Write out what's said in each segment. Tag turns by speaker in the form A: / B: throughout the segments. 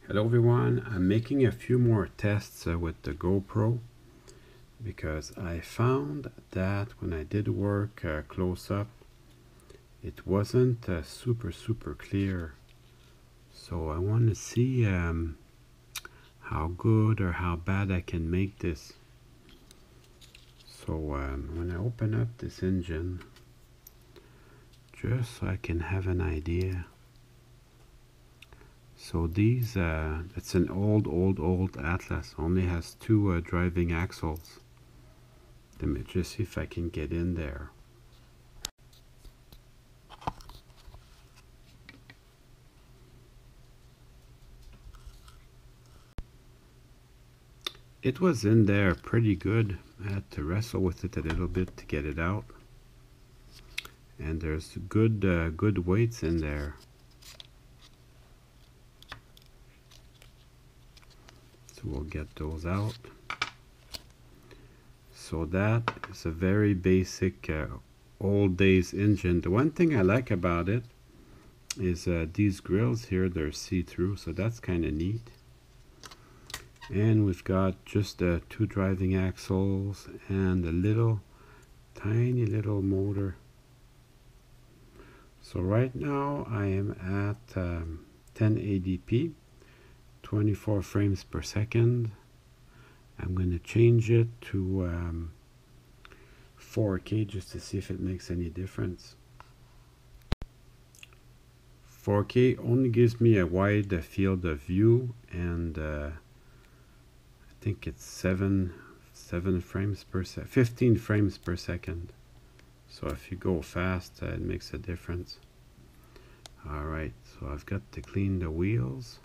A: Hello everyone, I'm making a few more tests with the GoPro because I found that when I did work close up it wasn't super clear. So I want to see how good or how bad I can make this. So when I open up this engine, just so I can have an idea. So these, it's an old Atlas, only has two driving axles. Let me just see if I can get in there. It was in there pretty good. I had to wrestle with it a little bit to get it out. And there's good weights in there. So we'll get those out. So that is a very basic old days engine. The one thing I like about it is these grills here, they're see-through, so that's kind of neat. And we've got just two driving axles and a tiny little motor. So right now I am at 1080p, 24 frames per second. I'm going to change it to 4K just to see if it makes any difference. 4K only gives me a wide field of view, and I think it's 7 frames per second, 15 frames per second. So if you go fast, it makes a difference. Alright, so I've got to clean the wheels.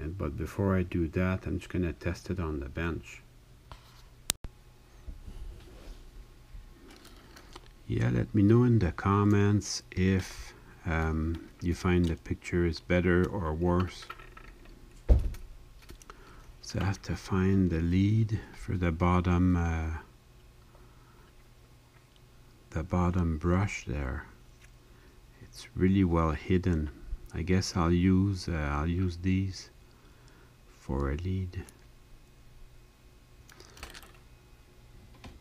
A: But before I do that, I'm just going to test it on the bench. Yeah, let me know in the comments if you find the picture is better or worse. So I have to find the lead for the bottom brush there. It's really well hidden. I guess I'll use these for a lead.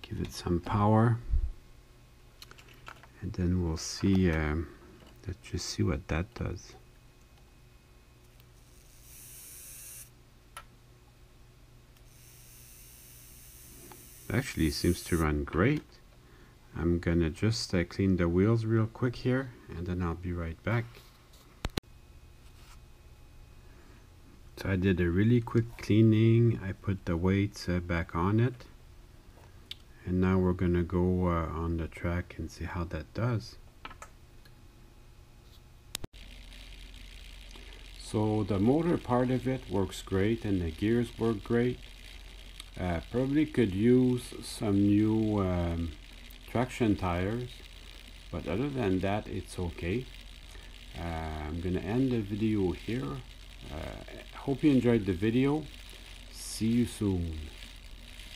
A: Give it some power, and then we'll see. Let's just see what that does. Actually, it seems to run great. I'm gonna just clean the wheels real quick here, and then I'll be right back. So I did a really quick cleaning. I put the weights back on it, and now we're gonna go on the track and see how that does. So the motor part of it works great, and the gears work great. Probably could use some new traction tires, but other than that, it's okay. I'm gonna end the video here. Hope you enjoyed the video. See you soon.